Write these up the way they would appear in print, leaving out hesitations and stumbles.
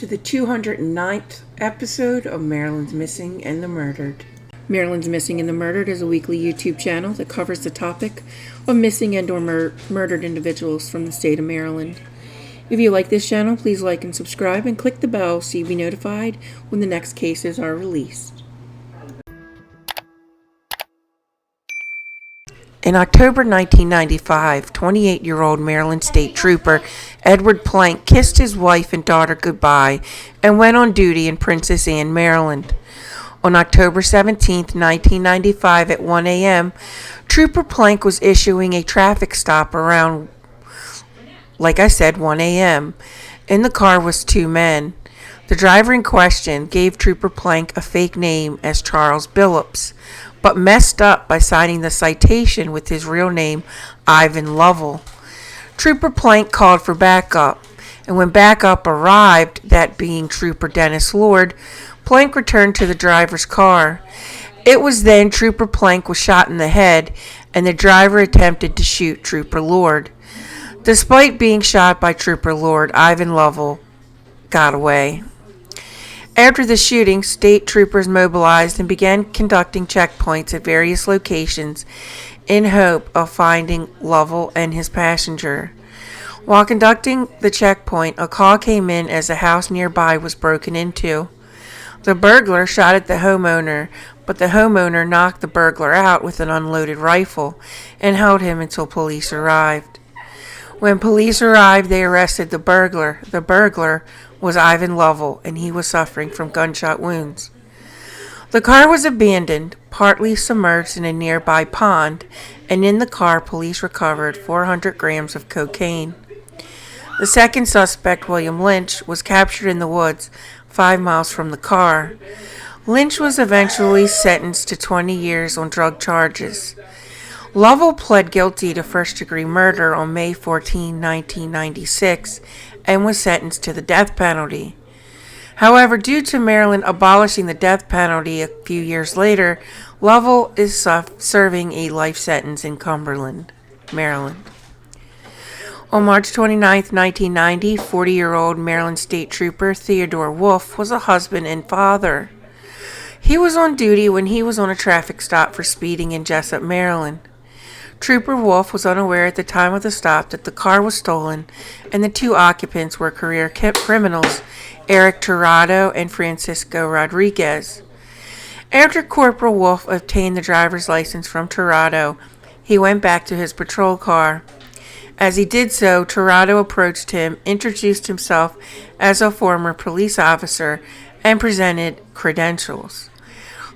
to the 209th episode of Maryland's Missing and the Murdered. Maryland's Missing and the Murdered is a weekly YouTube channel that covers the topic of missing and or murdered individuals from the state of Maryland. If you like this channel, please like and subscribe and click the bell so you'll be notified when the next cases are released. In October 1995, 28-year-old Maryland State Trooper Edward Plank kissed his wife and daughter goodbye and went on duty in Princess Anne, Maryland. On October 17, 1995 at 1 a.m., Trooper Plank was issuing a traffic stop around, 1 a.m. In the car was two men. The driver in question gave Trooper Plank a fake name as Charles Billups, but messed up by signing the citation with his real name, Ivan Lovell. Trooper Plank called for backup, and when backup arrived, that being Trooper Dennis Lord, Plank returned to the driver's car. It was then Trooper Plank was shot in the head, and the driver attempted to shoot Trooper Lord. Despite being shot by Trooper Lord, Ivan Lovell got away. After the shooting, state troopers mobilized and began conducting checkpoints at various locations in hope of finding Lovell and his passenger. While conducting the checkpoint, a call came in as a house nearby was broken into. The burglar shot at the homeowner, but the homeowner knocked the burglar out with an unloaded rifle and held him until police arrived. When police arrived, they arrested the burglar. The burglar was Ivan Lovell, and he was suffering from gunshot wounds. The car was abandoned, partly submerged in a nearby pond, and in the car, police recovered 400 grams of cocaine. The second suspect, William Lynch, was captured in the woods 5 miles from the car. Lynch was eventually sentenced to 20 years on drug charges. Lovell pled guilty to first-degree murder on May 14, 1996, and was sentenced to the death penalty. However, due to Maryland abolishing the death penalty a few years later, Lovell is serving a life sentence in Cumberland, Maryland. On March 29, 1990, 40-year-old Maryland State Trooper Theodore Wolf was a husband and father. He was on duty when he was on a traffic stop for speeding in Jessup, Maryland. Trooper Wolf was unaware at the time of the stop that the car was stolen and the two occupants were career criminals, Eric Tirado and Francisco Rodriguez. After Corporal Wolf obtained the driver's license from Tirado, he went back to his patrol car. As he did so, Tirado approached him, introduced himself as a former police officer, and presented credentials.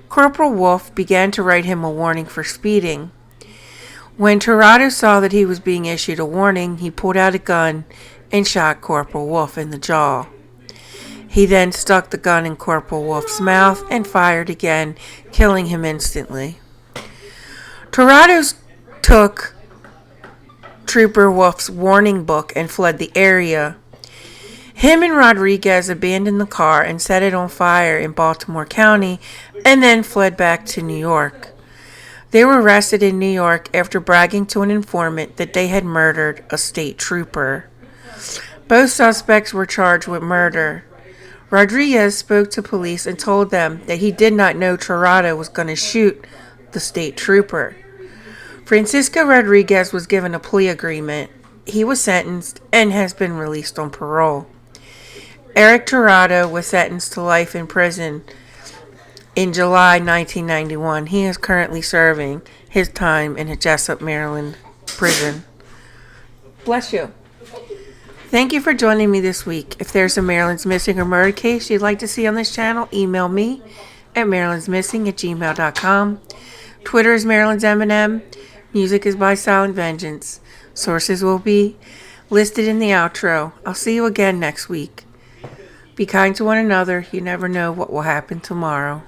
Corporal Wolf began to write him a warning for speeding. When Tirado saw that he was being issued a warning, he pulled out a gun and shot Corporal Wolf in the jaw. He then stuck the gun in Corporal Wolf's mouth and fired again, killing him instantly. Tirado took Trooper Wolf's warning book and fled the area. Him and Rodriguez abandoned the car and set it on fire in Baltimore County and then fled back to New York. They were arrested in New York after bragging to an informant that they had murdered a state trooper. Both suspects were charged with murder. Rodriguez spoke to police and told them that he did not know Tirado was going to shoot the state trooper. Francisco Rodriguez was given a plea agreement. He was sentenced and has been released on parole. Eric Tirado was sentenced to life in prison in July 1991. He is currently serving his time in a Jessup, Maryland prison. Bless you. Thank you for joining me this week. If there's a Maryland's Missing or Murdered case you'd like to see on this channel, email me at marylandsmissing@gmail.com. Twitter is Maryland's M&M. Music is by Silent Vengeance. Sources will be listed in the outro. I'll see you again next week. Be kind to one another. You never know what will happen tomorrow.